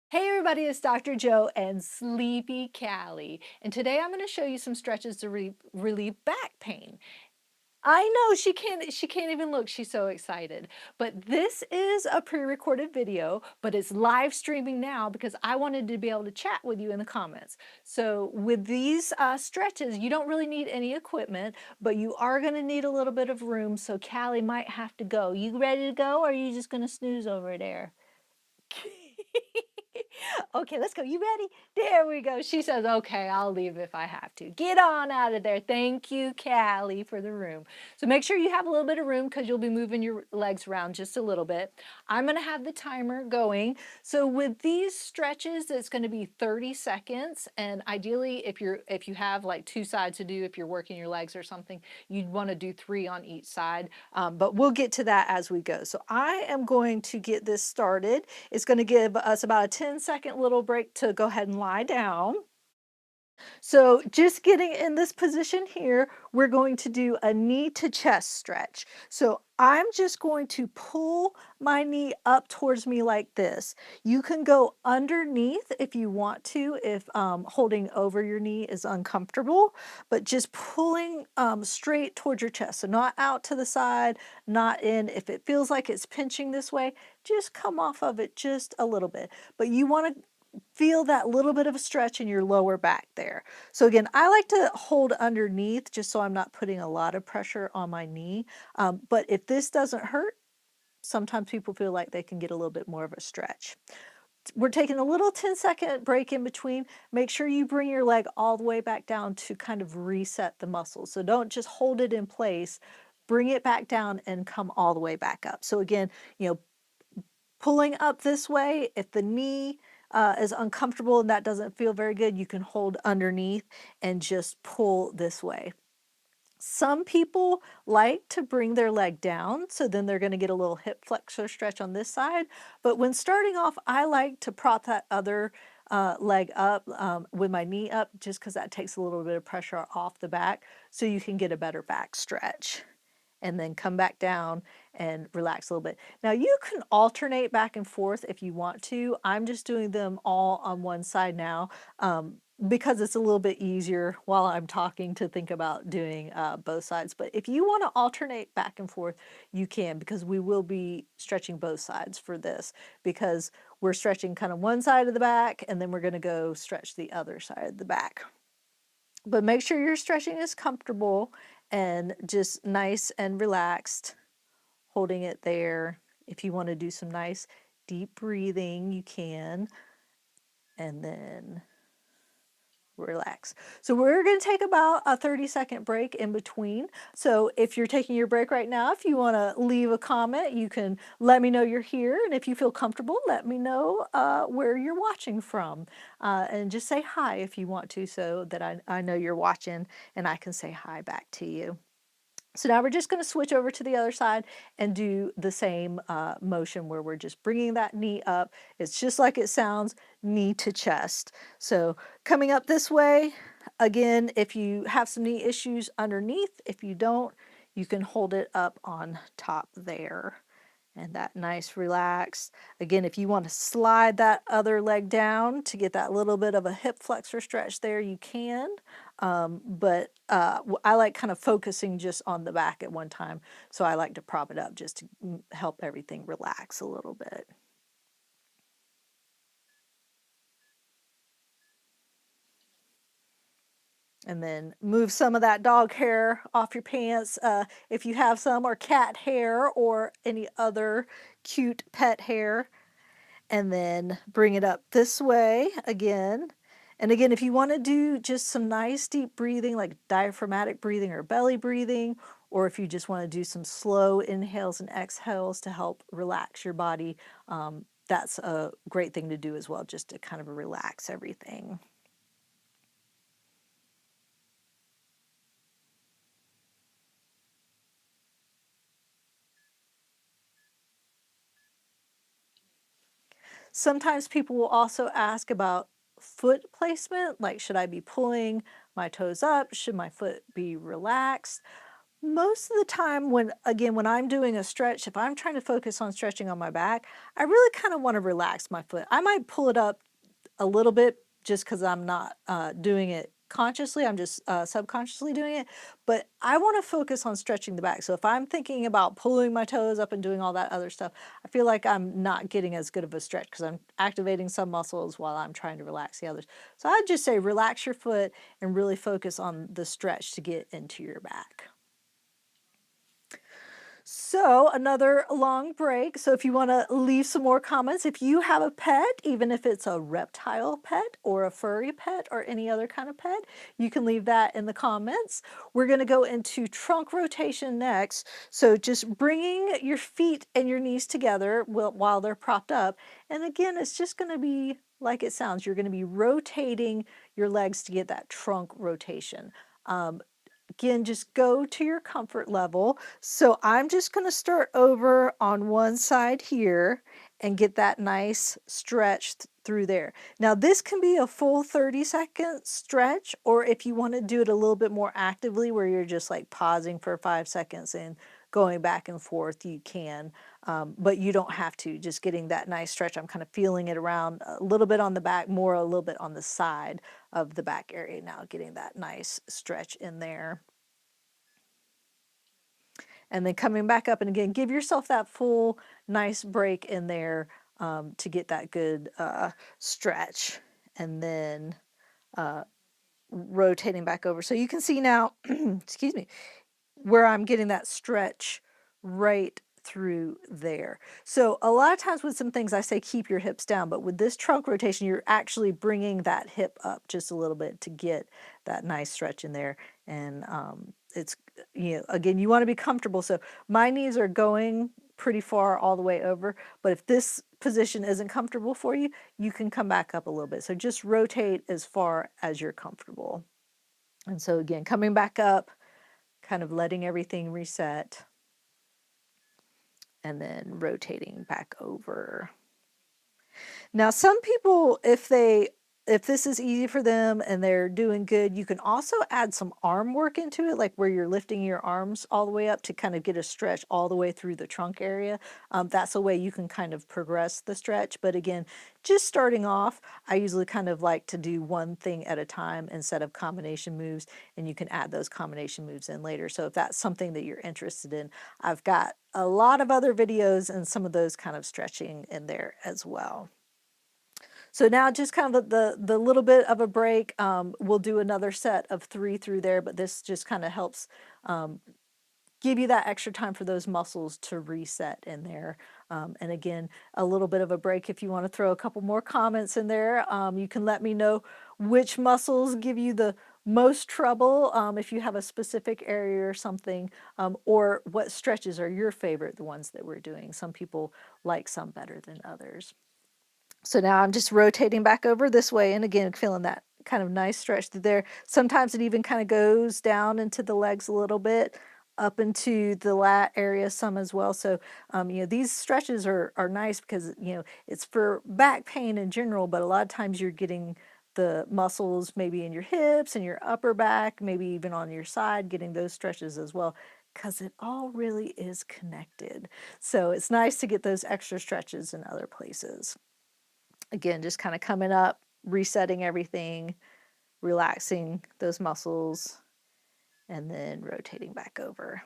Hey everybody, it's Dr. Joe and Sleepy Callie. And today I'm going to show you some stretches to relieve back pain. I know she can't even look. She's so excited. But this is a pre-recorded video, but it's live streaming now because I wanted to be able to chat with you in the comments. So with these stretches, you don't really need any equipment, but you are going to need a little bit of room. So Callie might have to go. You ready to go, or are you just going to snooze over there? Okay, let's go. You ready? There we go. She says, okay, I'll leave if I have to. Get on out of there. Thank you, Callie, for the room. So make sure you have a little bit of room because you'll be moving your legs around just a little bit. I'm going to have the timer going. So with these stretches, it's going to be 30 seconds. And ideally, if you have like two sides to do, if you're working your legs or something, you'd want to do 3 on each side. But we'll get to that as we go. So I am going to get this started. It's going to give us about a 10-second little break to go ahead and lie down. So just getting in this position here, we're going to do a knee to chest stretch. So I'm just going to pull my knee up towards me like this. You can go underneath if you want to, if holding over your knee is uncomfortable, but just pulling straight towards your chest. So not out to the side, not in. If it feels like it's pinching this way, just come off of it just a little bit. But you want to feel that little bit of a stretch in your lower back there. So again, I like to hold underneath just so I'm not putting a lot of pressure on my knee. But if this doesn't hurt, sometimes people feel like they can get a little bit more of a stretch. We're taking a little 10-second break in between. Make sure you bring your leg all the way back down to kind of reset the muscles. So don't just hold it in place. Bring it back down and come all the way back up. So again, pulling up this way, if the knee is uncomfortable and that doesn't feel very good, you can hold underneath and just pull this way. Some people like to bring their leg down, so then they're going to get a little hip flexor stretch on this side. But when starting off, I like to prop that other leg up with my knee up, just because that takes a little bit of pressure off the back, so you can get a better back stretch. And then come back down and relax a little bit. Now you can alternate back and forth if you want to. I'm just doing them all on one side now because it's a little bit easier while I'm talking to think about doing both sides. But if you want to alternate back and forth, you can, because we will be stretching both sides for this, because we're stretching kind of one side of the back and then we're going to go stretch the other side of the back. But make sure your stretching is comfortable and just nice and relaxed, holding it there. If you want to do some nice deep breathing, you can, and then relax. So we're going to take about a 30-second break in between. So if you're taking your break right now, if you want to leave a comment, you can let me know you're here. And if you feel comfortable, let me know where you're watching from. And just say hi if you want to, so that I know you're watching and I can say hi back to you. So now we're just going to switch over to the other side and do the same motion where we're just bringing that knee up. It's just like it sounds, knee to chest. So coming up this way, again, if you have some knee issues underneath, if you don't, you can hold it up on top there. And that nice relaxed. Again, if you want to slide that other leg down to get that little bit of a hip flexor stretch there, you can. But I like kind of focusing just on the back at one time. So I like to prop it up just to help everything relax a little bit. And then move some of that dog hair off your pants if you have some, or cat hair, or any other cute pet hair. And then bring it up this way again. And again, if you want to do just some nice deep breathing, like diaphragmatic breathing or belly breathing, or if you just want to do some slow inhales and exhales to help relax your body, that's a great thing to do as well, just to kind of relax everything. Sometimes people will also ask about foot placement, like should I be pulling my toes up? Should my foot be relaxed? Most of the time when I'm doing a stretch, if I'm trying to focus on stretching on my back, I really kind of want to relax my foot. I might pull it up a little bit just because I'm not doing it consciously, I'm just subconsciously doing it. But I want to focus on stretching the back. So if I'm thinking about pulling my toes up and doing all that other stuff, I feel like I'm not getting as good of a stretch because I'm activating some muscles while I'm trying to relax the others. So I'd just say relax your foot and really focus on the stretch to get into your back. So another long break. So if you want to leave some more comments, if you have a pet, even if it's a reptile pet or a furry pet or any other kind of pet, you can leave that in the comments. We're going to go into trunk rotation next. So just bringing your feet and your knees together while they're propped up. And again, it's just going to be like it sounds. You're going to be rotating your legs to get that trunk rotation. Again, just go to your comfort level. So I'm just going to start over on one side here and get that nice stretch through there. Now this can be a full 30-second stretch, or if you want to do it a little bit more actively where you're just like pausing for 5 seconds and going back and forth, you can, but you don't have to. Just getting that nice stretch. I'm kind of feeling it around a little bit on the back, more a little bit on the side of the back area now, getting that nice stretch in there. And then coming back up, and again, give yourself that full nice break in there to get that good stretch. And then rotating back over. So you can see now, excuse me, where I'm getting that stretch right through there. So a lot of times with some things I say keep your hips down, but with this trunk rotation, you're actually bringing that hip up just a little bit to get that nice stretch in there. And it's, again, you want to be comfortable. So my knees are going pretty far all the way over, but if this position isn't comfortable for you, you can come back up a little bit. So just rotate as far as you're comfortable. And so again, coming back up, kind of letting everything reset, and then rotating back over. Now, some people, if this is easy for them and they're doing good, you can also add some arm work into it, like where you're lifting your arms all the way up to kind of get a stretch all the way through the trunk area. That's a way you can kind of progress the stretch. But again, just starting off, I usually kind of like to do one thing at a time instead of combination moves, and you can add those combination moves in later. So if that's something that you're interested in, I've got a lot of other videos and some of those kind of stretching in there as well. So now just kind of the little bit of a break, we'll do another set of 3 through there, but this just kind of helps give you that extra time for those muscles to reset in there. And again, a little bit of a break if you want to throw a couple more comments in there. You can let me know which muscles give you the most trouble, if you have a specific area or something, or what stretches are your favorite, the ones that we're doing. Some people like some better than others. So now I'm just rotating back over this way, and again, feeling that kind of nice stretch through there. Sometimes it even kind of goes down into the legs a little bit, up into the lat area some as well. So, these stretches are nice because, it's for back pain in general, but a lot of times you're getting the muscles maybe in your hips and your upper back, maybe even on your side, getting those stretches as well, because it all really is connected. So it's nice to get those extra stretches in other places. Again, just kind of coming up, resetting everything, relaxing those muscles, and then rotating back over.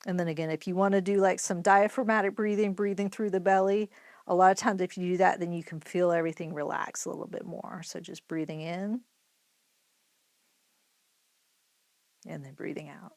And then again, if you want to do like some diaphragmatic breathing through the belly, a lot of times if you do that, then you can feel everything relax a little bit more. So just breathing in and then breathing out.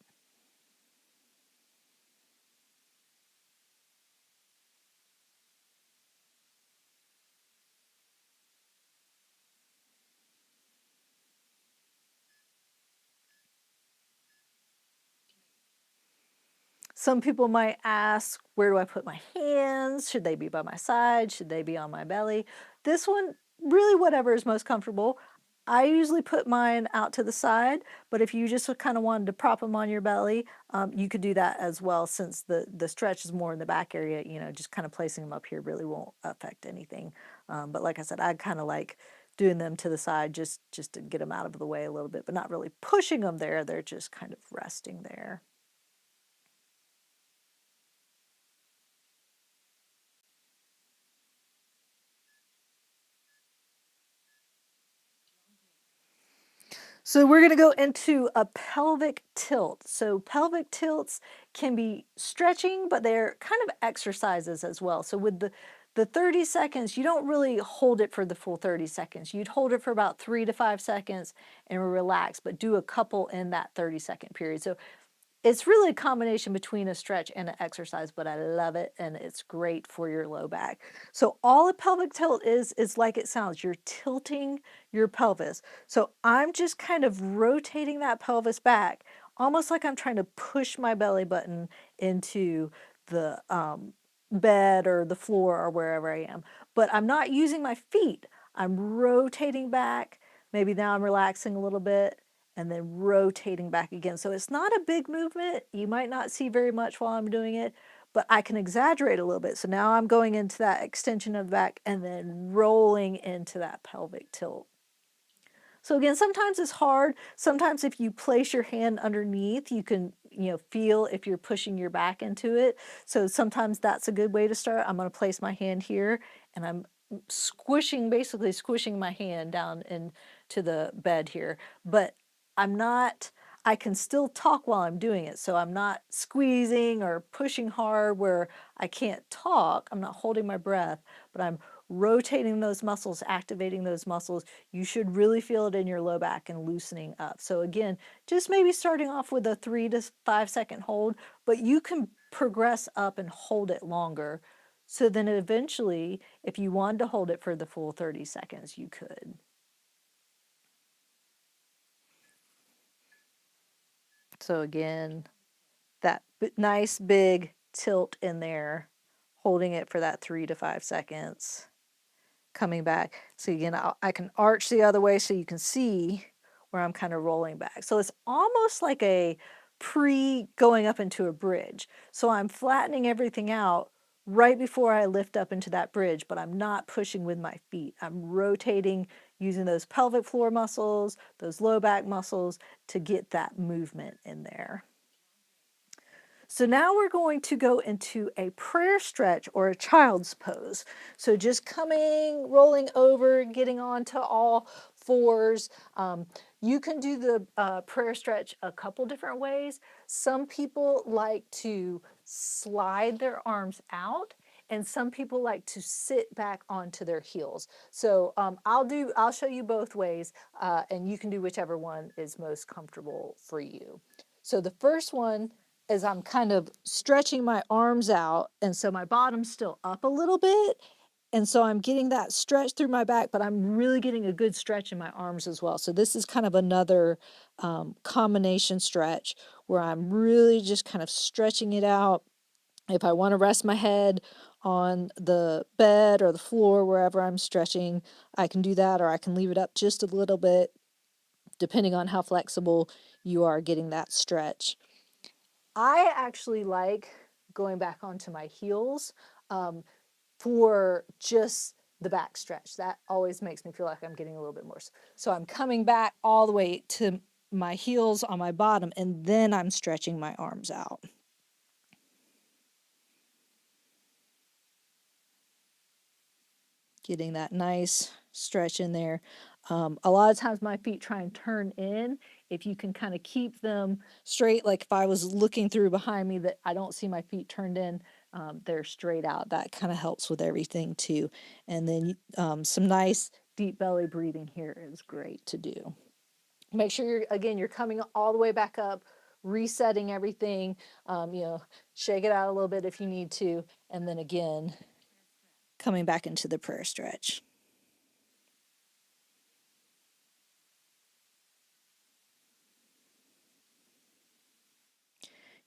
Some people might ask, where do I put my hands? Should they be by my side? Should they be on my belly? This one, really whatever is most comfortable. I usually put mine out to the side, but if you just kind of wanted to prop them on your belly, you could do that as well, since the stretch is more in the back area, just kind of placing them up here really won't affect anything. But like I said, I kind of like doing them to the side just to get them out of the way a little bit, but not really pushing them there. They're just kind of resting there. So we're going to go into a pelvic tilt. So pelvic tilts can be stretching, but they're kind of exercises as well. So with the 30 seconds, you don't really hold it for the full 30 seconds. You'd hold it for about 3 to 5 seconds and relax, but do a couple in that 30-second period. So it's really a combination between a stretch and an exercise, but I love it and it's great for your low back. So all a pelvic tilt is like it sounds. You're tilting your pelvis. So I'm just kind of rotating that pelvis back, almost like I'm trying to push my belly button into the bed or the floor or wherever I am. But I'm not using my feet. I'm rotating back. Maybe now I'm relaxing a little bit and then rotating back again. So it's not a big movement. You might not see very much while I'm doing it, but I can exaggerate a little bit. So now I'm going into that extension of the back and then rolling into that pelvic tilt. So again, sometimes it's hard. Sometimes if you place your hand underneath, you can, feel if you're pushing your back into it. So sometimes that's a good way to start. I'm going to place my hand here and I'm basically squishing my hand down into the bed here. But I can still talk while I'm doing it. So I'm not squeezing or pushing hard where I can't talk. I'm not holding my breath, but I'm rotating those muscles, activating those muscles. You should really feel it in your low back and loosening up. So again, just maybe starting off with a 3 to 5 second hold, but you can progress up and hold it longer. So then eventually, if you wanted to hold it for the full 30 seconds, you could. So again, that nice big tilt in there, holding it for that 3 to 5 seconds. Coming back. So again, I can arch the other way so you can see where I'm kind of rolling back. So it's almost like a going up into a bridge. So I'm flattening everything out right before I lift up into that bridge, but I'm not pushing with my feet. I'm rotating using those pelvic floor muscles, those low back muscles to get that movement in there. So now we're going to go into a prayer stretch or a child's pose. So just rolling over, getting onto all fours. You can do the prayer stretch a couple different ways. Some people like to slide their arms out and some people like to sit back onto their heels. So I'll show you both ways and you can do whichever one is most comfortable for you. So the first one is I'm kind of stretching my arms out, and so my bottom's still up a little bit, and so I'm getting that stretch through my back, but I'm really getting a good stretch in my arms as well. So this is kind of another combination stretch where I'm really just kind of stretching it out. If I want to rest my head on the bed or the floor, wherever I'm stretching, I can do that, or I can leave it up just a little bit, depending on how flexible you are getting that stretch. I actually like going back onto my heels for just the back stretch. That always makes me feel like I'm getting a little bit more. So I'm coming back all the way to my heels on my bottom, and then I'm stretching my arms out. Getting that nice stretch in there. A lot of times my feet try and turn in. If you can kind of keep them straight, like if I was looking through behind me that I don't see my feet turned in, they're straight out. That kind of helps with everything too. And then some nice deep belly breathing here is great to do. Make sure you're coming all the way back up, resetting everything, shake it out a little bit if you need to. And then again, coming back into the prayer stretch.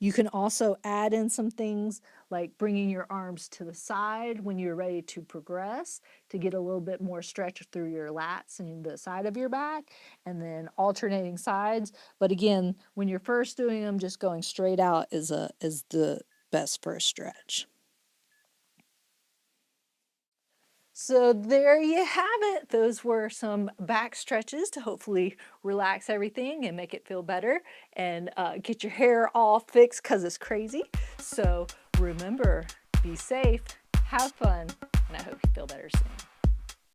You can also add in some things like bringing your arms to the side when you're ready to progress to get a little bit more stretch through your lats and the side of your back, and then alternating sides. But again, when you're first doing them, just going straight out is the best first stretch. So there you have it. Those were some back stretches to hopefully relax everything and make it feel better and get your hair all fixed because it's crazy. So remember, be safe, have fun, and I hope you feel better soon.